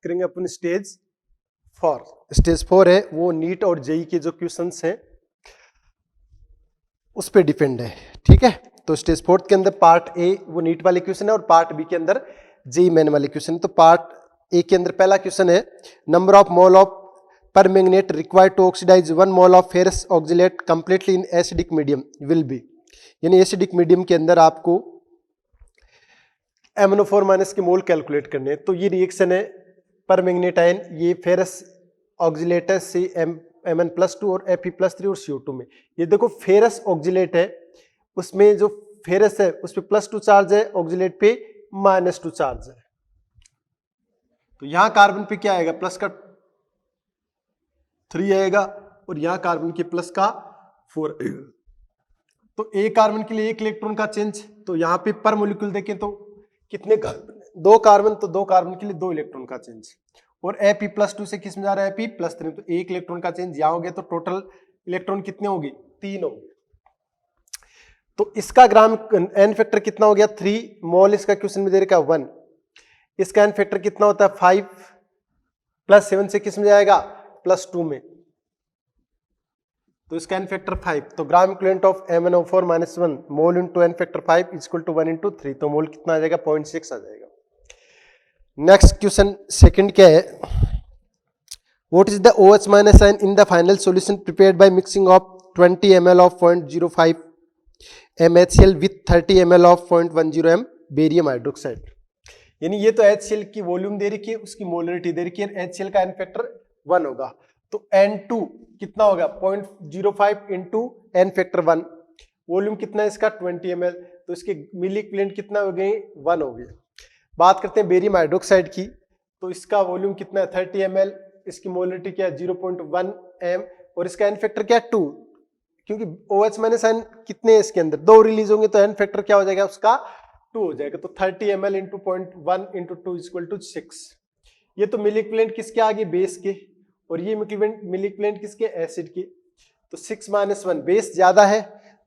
करेंगे अपन stage 4। Stage 4 है वो नीट और जेई के जो क्वेश्चंस हैं उस पे डिपेंड है, ठीक है। तो स्टेज 4 के अंदर पार्ट ए वो नीट वाले क्वेश्चन है और पार्ट बी के अंदर जेई मेन वाले क्वेश्चन है। तो पार्ट ए के अंदर पहला क्वेश्चन है, number of mole of permanganate required to oxidise 1 mole of ferrous oxalate completely in acidic medium will be, यानी एसिडिक मीडियम के अंदर आपको MnO4 माइनस के मोल कैलकुलेट करने हैं। तो ये रिएक्शन है पर मैग्नेट आयन, ये फेरस ऑक्सिलेटर से Mn+2 और Fe+3 और CO2 में। ये देखो फेरस ऑक्सिलेट है, उसमें जो फेरस है उस पे +2 चार्ज है, ऑक्सिलेट पे -2 चार्ज है। तो यहां कार्बन पे क्या आएगा, प्लस का 3 आएगा और यहां कार्बन के प्लस का 4 आएगा। तो एक कार्बन के लिए 1 इलेक्ट्रॉन का चेंज, तो यहां पे पर मोलिक्यूल देखें तो कितने कार्बन, 2 कार्बन, तो 2 कार्बन के लिए 2 इलेक्ट्रॉन का चेंज। और Fe+2 से किस में जा रहा है, Fe+3, तो 1 इलेक्ट्रॉन का चेंज यहां हो गया। तो टोटल इलेक्ट्रॉन कितने होगी, 3 होंगे। तो इसका ग्राम एन फैक्टर कितना हो गया, 3 मोल। इसका क्वेश्चन में दे रखा 1, इसका एन फैक्टर कितना होता है 5 + 7 से किस में जाएगा, +2 में। तो इसका एन फैक्टर 5। तो gram equivalent of MnO4 - 1 mole into n factor 5 = 1 × 3। तो मोल कितना आ जाएगा, 0.6 आ जाएगा। नेक्स्ट क्वेश्चन सेकंड क्या है, what is the OH- ion in the final solution prepared by mixing of 20 ml of 0.05 MHCl with 30 ml of 0.10 m barium hydroxide. यानी ये तो HCl की वॉल्यूम दे रखी है, उसकी मोलरिटी दे रखी है, HCl का एन फैक्टर 1 होगा। तो N2 कितना होगा, 0.05 इंटू एन फैक्टर 1। वॉल्यूम कितना है इसका, 20 ml, तो इसके मिली इक्विवेलेंट कितना हो गए, 1 हो गया। बात करते हैं बेरियम हाइड्रोक्साइड की, तो इसका वॉल्यूम कितना है, 30 ml, इसकी मोलरिटी क्या है, 0.1 m, और इसका एन फैक्टर क्या है, 2, क्योंकि OH- आयन कितने हैं इसके अंदर, 2 रिलीज होंगे, तो एन फैक्टर क्या हो जाएगा उसका, 2 हो जाएगा। तो 30 ml इंटू 0.1 इंटू 2 = 6। ये तो मिली इक्विवेलेंट किसके आ गए, बेस के, और ये मिली इक्विवेलेंट किसके, एसिड के। तो 6 - 1, बेस ज्यादा है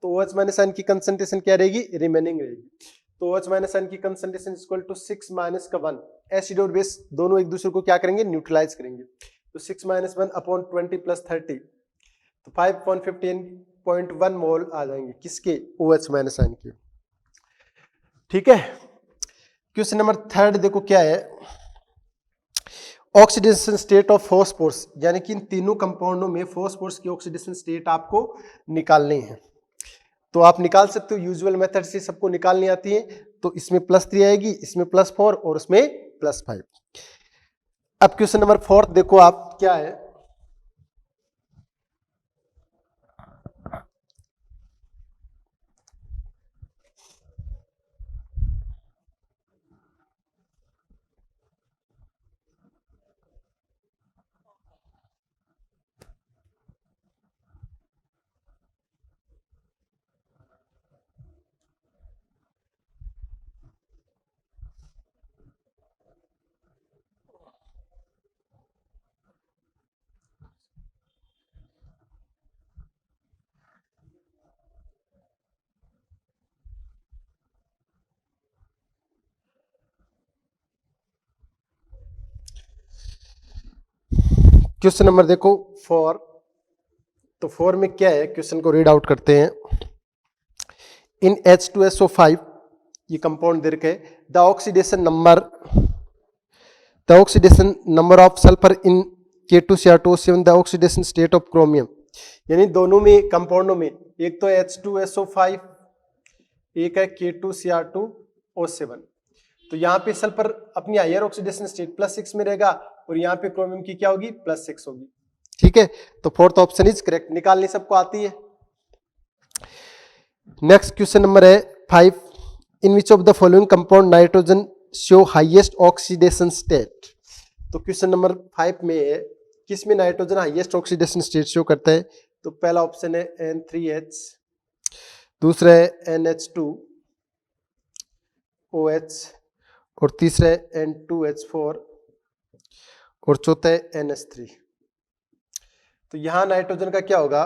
तो OH- आयन की कंसंट्रेशन क्या रहेगी, रिमेनिंग रहेगी। तो OH- आयन की कंसंट्रेशन = 6 - 1। एसिड और बेस दोनों एक दूसरे को क्या करेंगे, न्यूट्रलाइज करेंगे। तो 6 - 1 अपॉन 20 + 30, तो 5.15.1 मोल आ जाएंगे किसके, OH- आयन के। ठीक है। क्वेश्चन नंबर 3 देखो क्या है, ऑक्सीडेशन स्टेट ऑफ फॉस्फोरस, यानी कि इन तीनों कंपाउंडों में फॉस्फोरस की ऑक्सीडेशन स्टेट आपको निकालनी है। तो आप निकाल सकते हो, यूजुअल मेथड से सबको निकालनी आती है। तो इसमें +3 आएगी, इसमें +4 और उसमें +5। अब क्वेश्चन नंबर 4 देखो आप क्या है, क्वेश्चन नंबर देखो 4। तो 4 में क्या है, क्वेश्चन को रीड आउट करते हैं। इन H2SO5 ये कंपाउंड दे रखे, the oxidation number of sulphur in K2Cr2O7 the oxidation state of chromium. यानी दोनों में कंपाउंडों में, एक तो H2SO5, एक है K2Cr2O7। तो यहाँ पे सल्फर अपनी हायर ऑक्सीडेशन स्टेट +6 में रहेगा और यहाँ पे क्रोमियम की क्या होगी, +6 होगी। ठीक है, तो 4th ऑप्शन इज करेक्ट, निकालनी सबको आती है। नेक्स्ट क्वेश्चन नंबर है 5, in which of the following compound nitrogen show highest oxidation state. तो क्वेश्चन नंबर 5 में है, किस में nitrogen highest oxidation state show करता है। तो पहला ऑप्शन है N3H, दूसरा है NH2OH, और तीसरा है N2H4, और चौथा है NH3। तो यहां नाइट्रोजन का क्या होगा,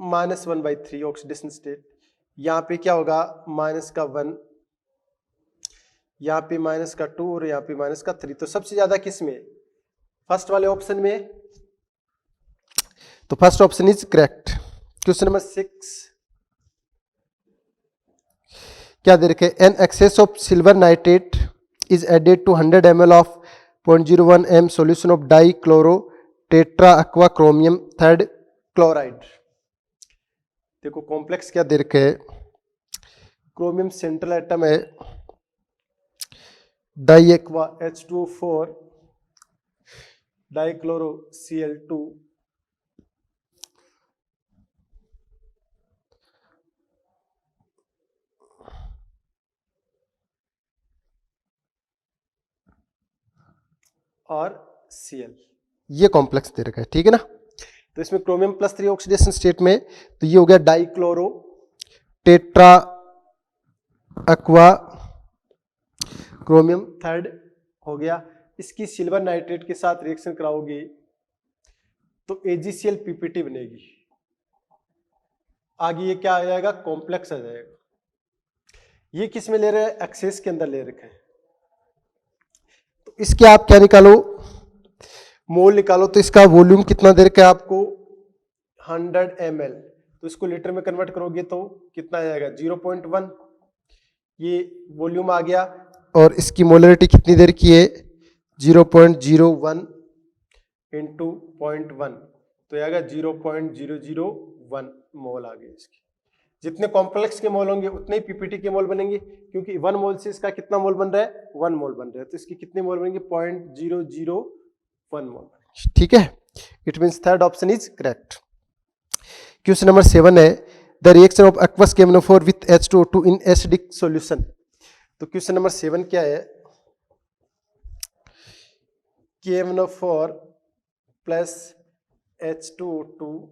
-1/3 ऑक्सीडेशन स्टेट, यहाँ पे क्या होगा, -1, यहाँ पे -2 और यहाँ पे -3। तो सबसे ज्यादा किस में, फर्स्ट वाले ऑप्शन में, तो first option is correct. Question number 6 क्या दे रखे, an excess of silver nitrate is added to 100 ml of 0.01 m solution of di chloro tetra aqua chromium third chloride. देखो कॉम्प्लेक्स क्या दे रखे है, क्रोमियम सेंट्रल एटम है, di aqua H2O4, di chloro Cl2, और Cl, ये complex दे रखा है, ठीक है ना। तो इसमें क्रोमियम +3 ऑक्सीडेशन स्टेट में, तो ये हो गया die chloro tetra aqua chromium third हो गया। इसकी सिल्वर नाइट्रेट के साथ रिएक्शन कराओगे तो AgCl PPT बनेगी, आगे ये क्या आ जाएगा, कॉम्प्लेक्स आ जाएगा। ये किस में ले रहे हैं, एक्सेस के अंदर ले रखे हैं। तो इसके आप क्या निकालो, मोल निकालो, तो इसका वॉल्यूम कितना दे रखा है आपको, 100 ml, तो इसको लीटर में कन्वर्ट करोगे तो कितना आ जाएगा, 0.1, ये वॉल्यूम आ गया। और इसकी मोलरिटी कितनी देर की है, 0.01 इंटू 0.1, तो आएगा 0.001 मोल आ गया इसकी। जितने कॉम्प्लेक्स के मोल होंगे उतने ही पीपीटी के मोल बनेंगे, क्योंकि 1 मोल से इसका कितना मोल बन रहा है, 1 मोल बन रहा है, तो इसकी कितने मोल बनेंगे, 0.001 मोल, ठीक है। It means third option is correct. Question number 7 है, the reaction of aqueous KMnO4 with H2O2 in acidic solution. तो क्वेश्चन नंबर 7 क्या है, KMnO4 प्लस H2O2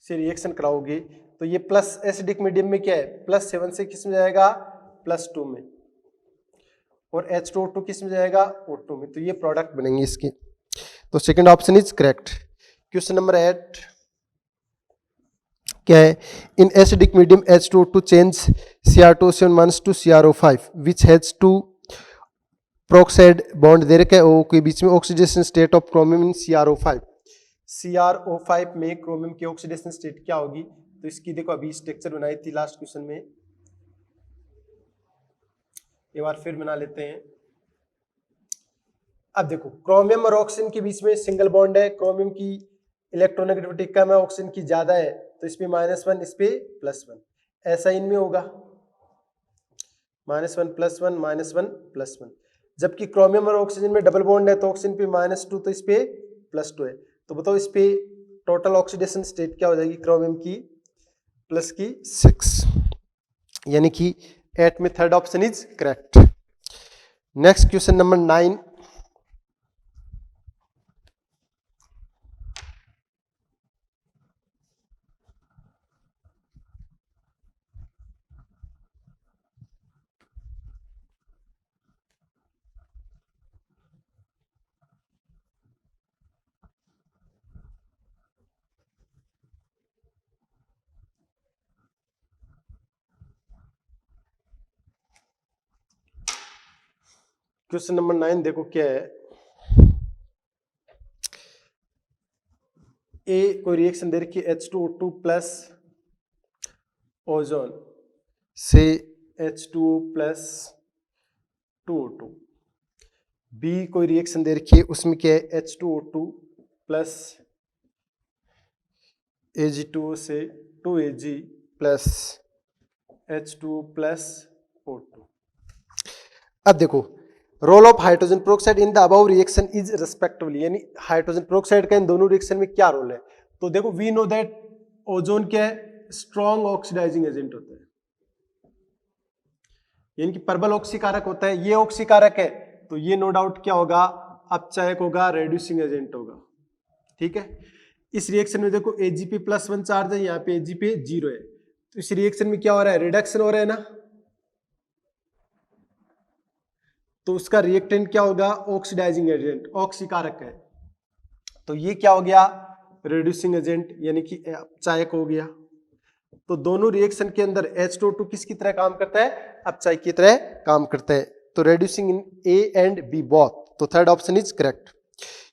से रिएक्शन कराओगे तो ये प्लस एसिडिक मीडियम में क्या है, +7 से किस में जाएगा, +2 में, और H2O2 किस में जाएगा, O2 में, तो ये प्रोडक्ट बनेंगे इसकी। तो second option is correct. Question number 8 क्या है, in acidic medium H2O2 change Cr2O7- to CrO5 which has two peroxide bond दे रखा है O के बीच में, oxidation state of chromium in CrO5। CrO5 में क्रोमियम की ऑक्सीडेशन स्टेट क्या होगी, तो इसकी देखो अभी स्ट्रक्चर बनाई थी लास्ट क्वेश्चन में, एक बार फिर बना लेते हैं। अब देखो क्रोमियम और ऑक्सीजन के बीच में सिंगल बॉन्ड है, क्रोमियम की इलेक्ट्रोनेगेटिविटी कम है, ऑक्सीजन की ज्यादा है, तो इस पे -1 इस पे +1, ऐसा इनमें होगा, -1 +1 -1 +1। जबकि क्रोमियम और ऑक्सीजन में डबल बॉन्ड है, तो ऑक्सीजन पे -2 तो इस पे +2 है, तो बताओ इस पे टोटल ऑक्सीडेशन स्टेट क्या हो जाएगी, क्रोमियम की प्लस की 6, यानी कि 8 में third option is correct. Next question number 9, question number 9 देखो क्या है, ए कोई रिएक्शन दे रखी है H2O2 प्लस ओजोन से H2O प्लस 2O2, बी कोई रिएक्शन दे रखी है, उसमें क्या है H2O2 प्लस Ag2O से 2Ag plus H2O plus O2। अब देखो role of hydrogen peroxide in the above reaction is respectively, यानी हाइड्रोजन प्रोक्साइड का इन दोनों रिएक्शन में क्या रोल है, तो देखो वी नो दैट ओजोन क्या है, स्ट्रॉन्ग ऑक्सीडाइजिंग एजेंट होता है, यानी कि प्रबल ऑक्सीकारक होता है, ये ऑक्सीकारक है, तो ये नो डाउट क्या होगा, अपचायक होगा, रेड्यूसिंग एजेंट होगा, ठीक है। इस रिएक्शन में देखो Ag +1 चार्ज है, यहाँ पे Ag 0 है, तो इस रिएक्शन में क्या हो रहा है, रिडक्शन हो रहा है ना, तो उसका रिएक्टेंट क्या होगा, ऑक्सीडाइजिंग एजेंट, ऑक्सीकारक है, तो ये क्या हो गया, रिड्यूसिंग एजेंट, यानी कि अपचायक हो गया। तो दोनों रिएक्शन के अंदर H2O2 किसकी तरह काम करता है, अपचायक की तरह काम करता है, तो reducing in A and B both, तो third option is correct.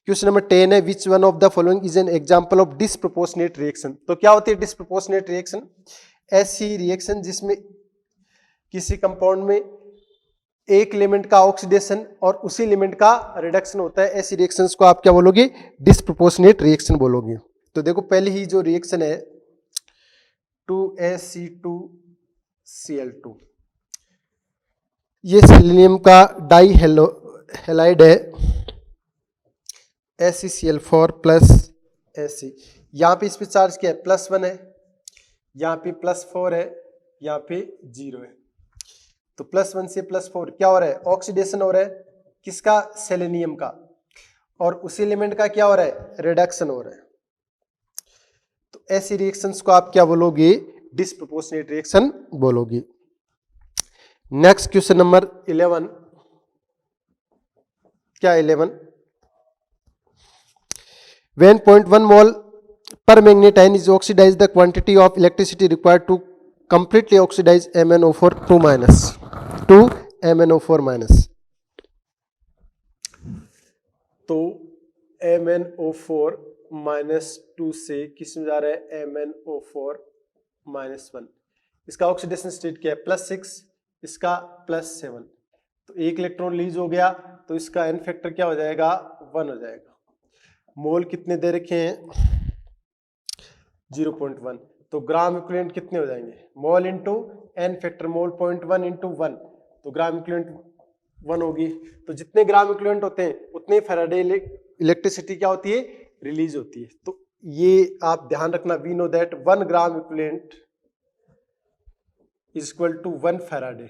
Question number 10 है, which one of the following is an example of disproportionate reaction. तो क्या होती है डिसप्रोपोर्शनेट रिएक्शन? ऐसी रिएक्शन जिसमें किसी कंपाउंड में एक एलिमेंट का ऑक्सीडेशन और उसी एलिमेंट का रिडक्शन होता है, ऐसी रिएक्शंस को आप क्या बोलोगे? डिसप्रोपोर्शनेट रिएक्शन बोलोगे। तो देखो पहली ही जो रिएक्शन है 2AC2Cl2, ये सेलेनियम का डाई हेलाइड है AgCl4 प्लस Ag। यहाँ पे इस पे चार्ज क्या है? +1 है, यहाँ पे +4 है, यहाँ पे 0 है। तो +1 से +4 क्या हो रहा है? ऑक्सीडेशन हो रहा है, किसका? सेलेनियम का। और उसी एलिमेंट का क्या हो रहा है? रिडक्शन हो रहा है। तो ऐसी रिएक्शंस को आप क्या बोलोगे? डिसप्रोपोर्शनेट रिएक्शन बोलोगे। नेक्स्ट क्वेश्चन नंबर 11, क्या 11? When 0.1 mole per magnetine is oxidized, the quantity of electricity required to completely oxidize MnO4 2 MnO4-। तो MnO4-2 से किस में जा रहा है? MnO4-1। इसका ऑक्सीडेशन स्टेट क्या है? +6, इसका +7। तो एक इलेक्ट्रॉन लीज हो गया, तो इसका एन फैक्टर क्या हो जाएगा? 1 हो जाएगा। मोल कितने दे रखे हैं? 0.1। तो ग्राम इक्विवेलेंट कितने हो जाएंगे? मोल इंटू एन फैक्टर, मोल 0.1 इंटू 1, तो ग्राम इक्विवेलेंट 1 होगी। तो जितने ग्राम इक्विवेलेंट होते हैं उतने फैराडे इलेक्ट्रिसिटी क्या होती है? रिलीज होती है। तो ये आप ध्यान रखना, we know that 1 gram equivalent is equal to 1 faraday,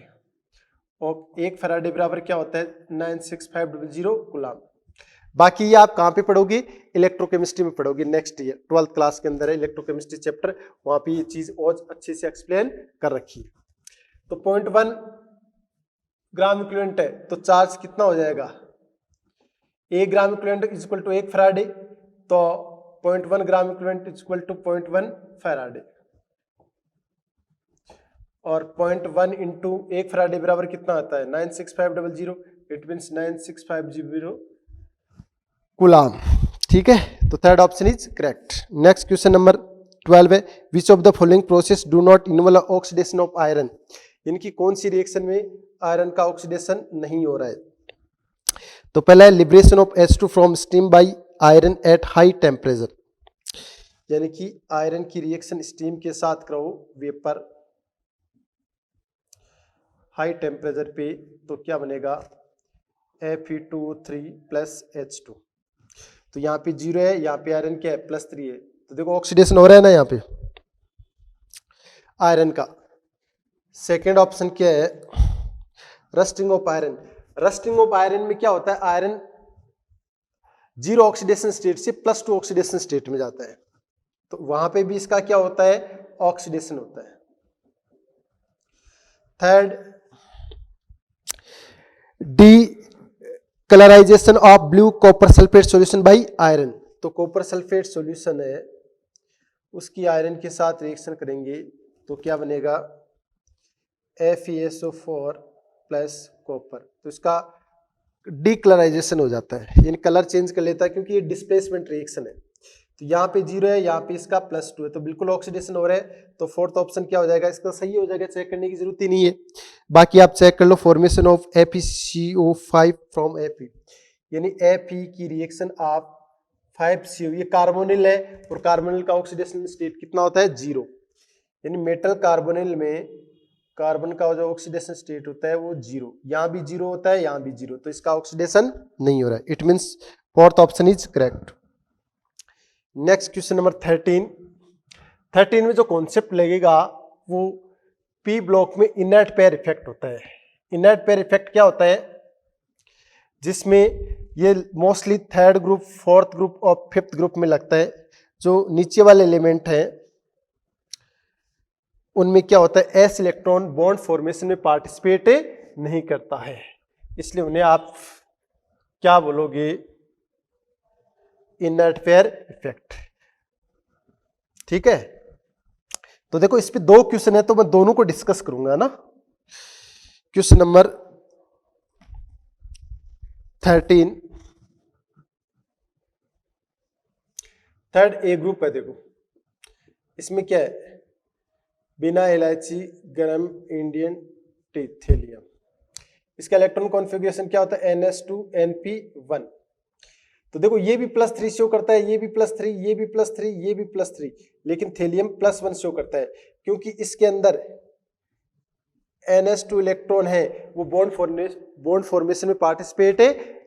और 1 फैराडे बराबर क्या होता है? 96500 कूलम। बाकी ये आप कहाँ पे पढ़ोगे? इलेक्ट्रोकेमिस्ट्री में पढ़ोगे नेक्स्ट ईयर, 12th क्लास के अंदर है इलेक्ट्रोकेमिस्ट्री चैप्टर, वहां पे ये चीज और अच्छे से एक्सप्लेन कर रखी है। तो 0.1 ग्राम इक्विवेलेंट है, तो चार्ज कितना हो जाएगा? 1 gram equivalent is equal to 1 faraday, तो 0.1 gram equivalent is equal to 0.1 faraday, और 0.1 इंटू 1 फैराडे बराबर कितना आता है? 96500, इट मीन्स 9650 कूलम। ठीक है, तो third option is correct. Next question number 12 है, which of the following process do not involve oxidation of iron. इनकी कौन सी रिएक्शन में आयरन का ऑक्सीडेशन नहीं हो रहा है? तो पहला है liberation of H2 from steam by iron at high temperature, यानी कि आयरन की रिएक्शन स्टीम के साथ करो वेपर हाई टेम्परेचर पे, तो क्या बनेगा? Fe2O3 plus H2। तो यहाँ पे 0 है, यहाँ पे आयरन क्या है? +3 है। तो देखो ऑक्सीडेशन हो रहा है ना यहाँ पे आयरन का। सेकेंड ऑप्शन क्या है? Rusting of iron. Rusting of iron में क्या होता है? आयरन 0 ऑक्सीडेशन स्टेट से +2 ऑक्सीडेशन स्टेट में जाता है, तो वहां पे भी इसका क्या होता है? ऑक्सीडेशन होता है। Third, D colourisation of blue copper sulphate solution bye iron. तो कॉपर सल्फेट सॉल्यूशन है, उसकी आयरन के साथ रिएक्शन करेंगे तो क्या बनेगा? FeSO4 प्लस कॉपर, तो इसका डीकलराइजेशन हो जाता है, यानी कलर चेंज कर लेता है, क्योंकि ये डिस्प्लेसमेंट रिएक्शन है। तो यहाँ पे 0 है, यहाँ पे इसका +2 है, तो बिल्कुल ऑक्सीडेशन हो रहा है। तो फोर्थ ऑप्शन क्या हो जाएगा? इसका सही हो जाएगा, चेक करने की जरूरत ही नहीं है। बाकी आप चेक कर लो, formation of FeCO5 from Fe, यानी Fe की रिएक्शन आप 5CO, ये कार्बोनिल है, और कार्बोनिल का ऑक्सीडेशन स्टेट कितना होता है? 0। यानी मेटल कार्बोनिल में कार्बन का जो ऑक्सीडेशन स्टेट होता है वो 0, यहाँ भी 0 होता है, यहाँ भी 0, तो इसका ऑक्सीडेशन नहीं हो रहा है। It means fourth option is correct. Next question number 13 में जो कॉन्सेप्ट लगेगा वो पी ब्लॉक में इनर्ट पेयर इफेक्ट होता है। इनर्ट पेयर इफेक्ट क्या होता है? जिसमें ये mostly third group, fourth group और फिफ्थ ग्रुप में लगता है। जो नीचे वाले एलिमेंट हैं उनमें क्या होता है? एस इलेक्ट्रॉन बॉन्ड फॉर्मेशन में पार्टिसिपेट नहीं करता है, इसलिए उन्हें आप क्या बोलोगे? Inert pair effect. ठीक है, तो देखो इस पे 2 क्वेश्चन है, तो मैं दोनों को डिस्कस करूंगा ना। Question number 13, third A group है, देखो इसमें क्या है, बिना इलायची गरम इंडियन टी थेलियम। इसका इलेक्ट्रॉन कॉन्फ़िगरेशन क्या होता है, NS2NP1। तो देखो ये भी +3 शो करता है, ये भी +3, ये भी +3, ये भी +3, लेकिन थेलियम +1 शो करता है क्योंकि इसके अंदर NS2 इलेक्ट्रॉन है, वो बॉन्ड फॉर्मेशन में पार्टिसिपेट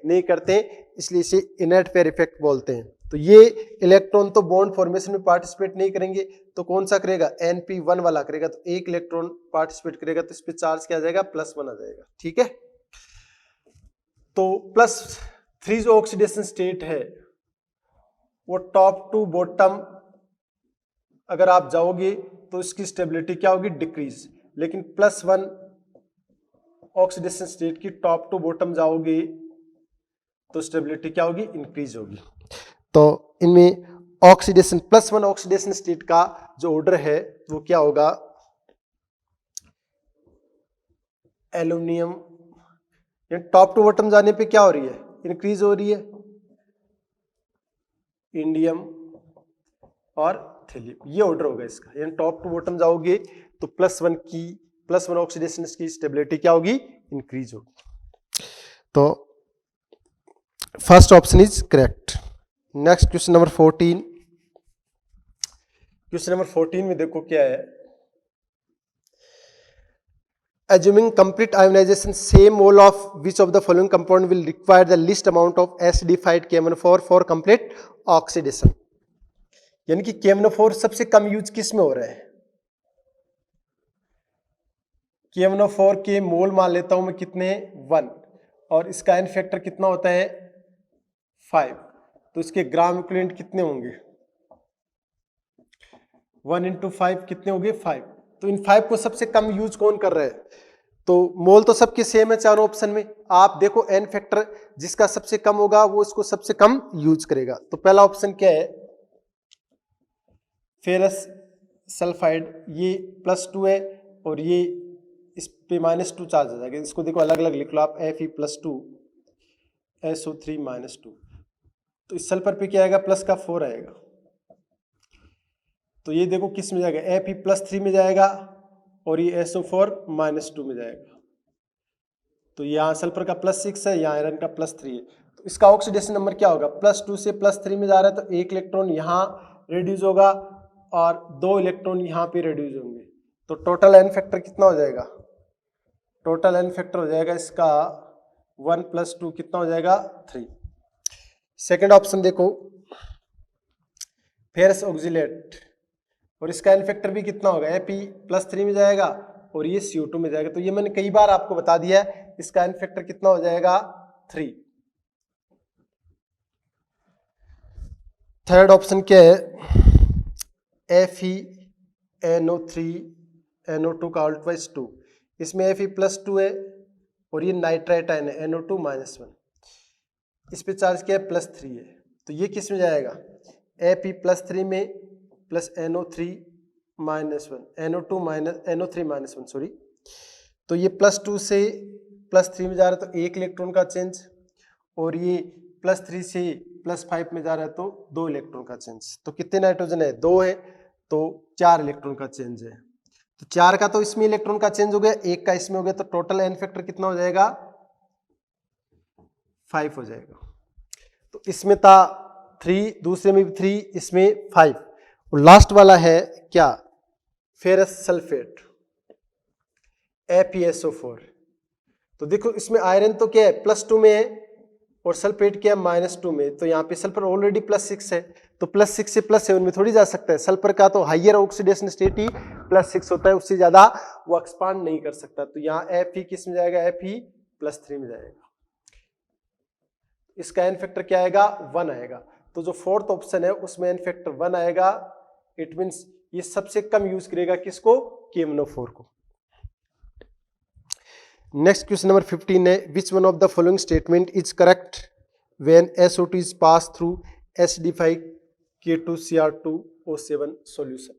नहीं करते, इसलिए इसे इनर्ट पेयर इफेक्ट बोलते हैं। तो ये इलेक्ट्रॉन तो बॉन्ड फॉर्मेशन में पार्टिसिपेट नहीं करेंगे, तो कौन सा करेगा, NP1 वाला करेगा। तो एक इलेक्ट्रॉन पार्टिसिपेट करेगा तो इस पे चार्ज क्या आ जाएगा, +1 आ जाएगा, ठीक है। तो +3 जो ऑक्सीडेशन स्टेट है वो टॉप टू बॉटम अगर आप जाओगे तो इसकी स्टेबिलिटी क्या होगी, डिक्रीज। लेकिन +1 ऑक्सीडेशन स्टेट की टॉप टू बॉटम जाओगे तो स्टेबिलिटी क्या होगी, इंक्रीज होगी। तो इनमें ऑक्सीडेशन +1 ऑक्सीडेशन स्टेट का जो ऑर्डर है वो क्या होगा, एल्यूमिनियम, टॉप टू बॉटम जाने पे क्या हो रही है, इंक्रीज हो रही है, इंडियम और थेलियम, ये ऑर्डर होगा इसका। यानी टॉप टू बॉटम जाओगे तो +1 ऑक्सीडेशन की स्टेबिलिटी क्या होगी, इंक्रीज होगी। तो first option is correct. Next question number 14। Question number 14 में देखो क्या है, assuming complete ionization, same mole of which of the following compound will require the least amount of acidified KMnO4 for complete oxidation। यानी कि KMnO4 सबसे कम use किस में हो रहा है, KMnO4 के मोल मान लेता हूं मैं कितने, 1, और इसका एन फैक्टर कितना होता है, 5। तो इसके ग्राम इक्विवेलेंट कितने होंगे, 1 × 5 कितने होंगे, 5। तो इन 5 को सबसे कम यूज कौन कर रहा है, तो मोल तो सबके सेम है चारों ऑप्शन में। आप देखो एन फैक्टर जिसका सबसे कम होगा वो इसको सबसे कम यूज करेगा। तो पहला ऑप्शन क्या है, फेरस सल्फाइड, ये +2 है और ये इस पे -2 चार्ज आ जाएगा। इसको देखो अलग अलग लिख लो आप, Fe+2 SO3 -2। तो इस सल्फर पे क्या आएगा, प्लस का 4 आएगा। तो ये देखो किस में जाएगा, Fe+3 में जाएगा और ये SO4 -2 में जाएगा। तो यहाँ सल्फर का +6 है, यहाँ आयरन का +3 है। तो इसका ऑक्सीडेशन नंबर क्या होगा, +2 से +3 में जा रहा है तो एक इलेक्ट्रॉन यहाँ रिड्यूस होगा और 2 इलेक्ट्रॉन यहाँ पे रिड्यूस होंगे। तो टोटल एन फैक्टर कितना हो जाएगा, टोटल एन फैक्टर हो जाएगा इसका 1 + 2 कितना हो जाएगा, 3। सेकेंड ऑप्शन देखो, फेरस ऑक्जिलेट, और इसका एन फैक्टर भी कितना होगा, Fe+3 में जाएगा और ये CO2 में जाएगा। तो ये मैंने कई बार आपको बता दिया है, इसका एन फैक्टर कितना हो जाएगा, 3। थर्ड ऑप्शन क्या है, FeNO3NO2 का (2), इसमें Fe+2 है और ये नाइट्राइट आयन है NO2 -1, इस पे चार्ज क्या है, +3 है। तो ये किस में जाएगा, Fe+3 में प्लस NO3 -1, NO3 -1 सॉरी। तो ये +2 से +3 में जा रहा है तो एक इलेक्ट्रॉन का चेंज, और ये +3 से +5 में जा रहा है तो 2 इलेक्ट्रॉन का चेंज। तो कितने नाइट्रोजन है, 2 है, तो 4 इलेक्ट्रॉन का चेंज है। तो 4 का तो इसमें इलेक्ट्रॉन का चेंज हो गया, 1 का इसमें हो गया, तो टोटल एन फैक्टर कितना हो जाएगा, 5 हो जाएगा। तो इसमें था 3, दूसरे में भी 3, इसमें 5, और लास्ट वाला है क्या, फेरस सल्फेट FeSO4। तो देखो इसमें आयरन तो क्या है, +2 में है और सल्फेट क्या है, -2 में। तो यहाँ पे सल्फर ऑलरेडी +6 है, तो +6 से +7 में थोड़ी जा सकता है। सल्फर का तो हाइयर ऑक्सीडेशन स्टेट ही +6 होता है, उससे ज्यादा वो एक्सपांड नहीं कर सकता। तो यहाँ Fe किस में जाएगा, Fe+3 में जाएगा। इसका एन फैक्टर क्या आएगा, 1 आएगा। तो जो फोर्थ ऑप्शन है उसमें एन फैक्टर 1 आएगा। इट मींस ये सबसे कम यूज करेगा किसको, KMnO4 को। नेक्स्ट क्वेश्चन नंबर 15 है, which one of the following statement is correct when SO2 is pass through acidified K2Cr2O7 solution.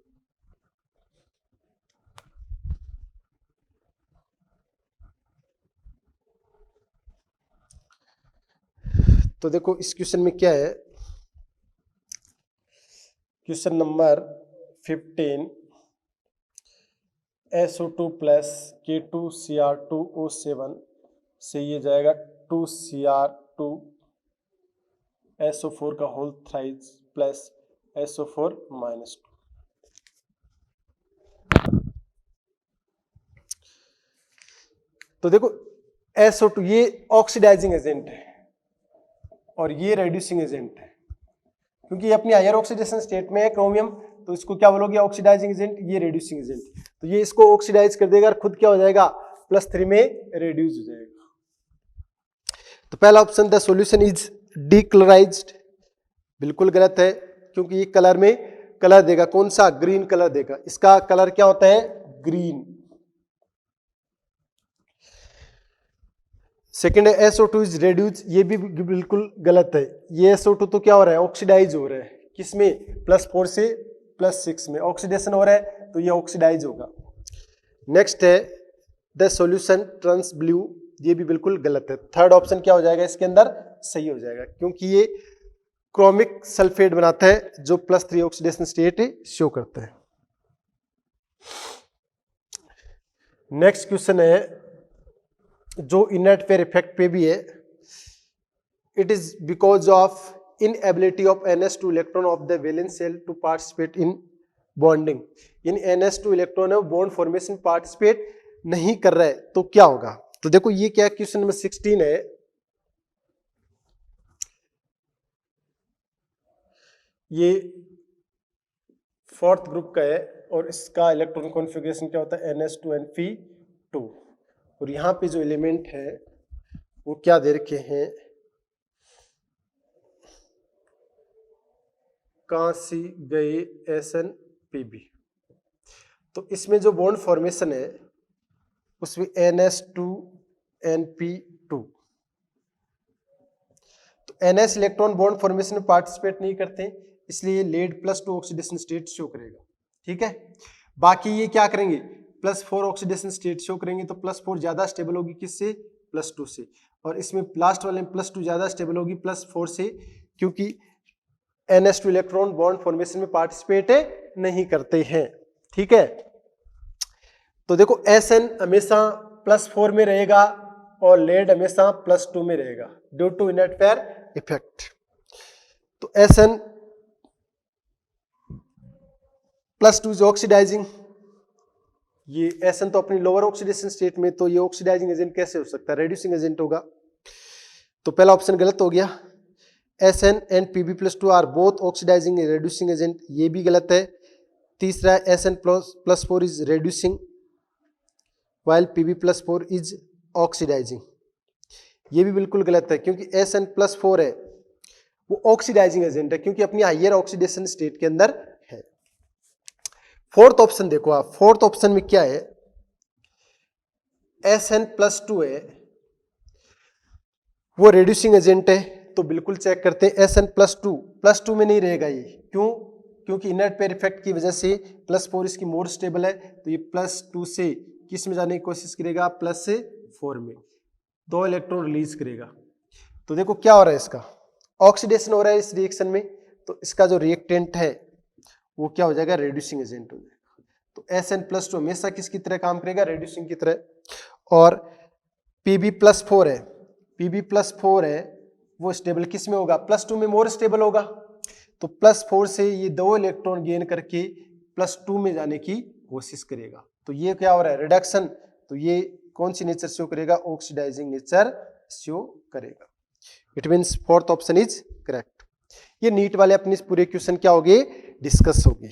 तो देखो इस क्वेश्चन में क्या है, question number 15 SO2 plus K2Cr2O7 से ये जाएगा 2Cr2SO4 का whole thrice plus SO4 minus 2। तो देखो SO2 ये ऑक्सीडाइजिंग एजेंट है और ये रेड्यूसिंग एजेंट है, क्योंकि ये अपनी हायर ऑक्सीडेशन स्टेट में है क्रोमियम, तो इसको क्या बोलोगे ऑक्सीडाइजिंग एजेंट, ये रेड्यूसिंग एजेंट। तो ये इसको ऑक्सीडाइज कर देगा और खुद क्या हो जाएगा +3 में रेड्यूस हो जाएगा। तो पहला ऑप्शन द सॉल्यूशन इज डीक्लोराइज्ड, बिल्कुल गलत है, क्योंकि ये कलर में कलर देगा, कौन सा, ग्रीन कलर देगा, इसका कलर क्या होता है, ग्रीन। सेकेंड है SO2 इज रेड्यूस, ये भी बिल्कुल गलत है। ये SO2 तो क्या हो रहा है, ऑक्सीडाइज हो रहा है, किसमें, +4 से +6 में ऑक्सीडेशन हो रहा है, तो ये ऑक्सीडाइज होगा। नेक्स्ट है द सॉल्यूशन टर्न्स ब्लू, ये भी बिल्कुल गलत है। थर्ड ऑप्शन क्या हो जाएगा इसके अंदर, सही हो जाएगा, क्योंकि ये क्रोमिक सल्फेट बनाता है जो +3 ऑक्सीडेशन स्टेट शो करता है। नेक्स्ट क्वेश्चन है जो इनर्ट पेयर इफेक्ट पे भी है, it is because of inability of NS2 electron of the valence shell to participate in bonding. इन NS2 इलेक्ट्रॉन है बॉन्ड फॉर्मेशन पार्टिसिपेट नहीं कर रहा है, तो क्या होगा। तो देखो ये क्या, क्वेश्चन नंबर 16 है, ये 4th ग्रुप का है और इसका इलेक्ट्रॉन कॉन्फ़िगरेशन क्या होता है, NS2 Np2, और यहाँ पे जो एलिमेंट है वो क्या दे रखे हैं, कहाँ सी गए SnPb। तो इसमें जो बॉन्ड फॉर्मेशन है उसमें NS2Np2, तो NS इलेक्ट्रॉन बॉन्ड फॉर्मेशन में पार्टिसिपेट नहीं करते, इसलिए लेड +2 ऑक्सीडेशन स्टेट शो करेगा, ठीक है। बाकी ये क्या करेंगे, +4 ऑक्सीडेशन स्टेट शो करेंगे, तो +4 ज्यादा स्टेबल होगी किससे, +2 से, और इसमें लास्ट वाले में +2 ज्यादा स्टेबल होगी +4 से, क्योंकि NS2 इलेक्ट्रॉन बॉन्ड फॉर्मेशन में पार्टिसिपेट नहीं करते हैं, ठीक है। तो देखो SN हमेशा +4 में रहेगा और लेड हमेशा +2 में रहेगा due to inert pair effect. तो SN +2 इज ऑक्सीडाइजिंग, ये SN तो अपनी लोअर ऑक्सीडेशन स्टेट में, तो ये ऑक्सीडाइजिंग एजेंट कैसे हो सकता है, रेड्यूसिंग एजेंट होगा। तो पहला ऑप्शन गलत हो गया। SN and Pb+2 are both oxidising reducing agent, ये भी गलत है। तीसरा है SN+4 is reducing while Pb+4 is oxidising, ये भी बिल्कुल गलत है, क्योंकि SN+4 है वो ऑक्सीडाइजिंग एजेंट है, क्योंकि अपनी हाइयर ऑक्सीडेशन स्टेट के अंदर है। फोर्थ ऑप्शन देखो आप, फोर्थ ऑप्शन में क्या है, SN+2 है वो रेड्यूसिंग एजेंट है, तो बिल्कुल चेक करते हैं SN+2 में नहीं रहेगा ये, क्यों, क्योंकि इनर्ट पेयर इफेक्ट की वजह से +4 इसकी मोर स्टेबल है, तो ये +2 से किस में जाने की कोशिश करेगा, +4 में, 2 इलेक्ट्रॉन रिलीज करेगा। तो देखो क्या हो रहा है, इसका ऑक्सीडेशन हो रहा है इस रिएक्शन में, तो इसका जो रिएक्टेंट है वो क्या हो जाएगा, रेड्यूसिंग एजेंट हो जाएगा। तो SN+2 हमेशा किसकी तरह काम करेगा, रेड्यूसिंग की तरह। और Pb+4 है, Pb+4 है वो स्टेबल किस में होगा, +2 में मोर स्टेबल होगा, तो +4 से ये 2 इलेक्ट्रॉन गेन करके +2 में जाने की कोशिश करेगा। तो ये क्या हो रहा है, रिडक्शन, तो ये कौन सी नेचर शो करेगा, ऑक्सीडाइजिंग नेचर शो करेगा। It means fourth option is correct. ये नीट वाले अपने पूरे क्वेश्चन क्या होंगे, डिस्कस होगी।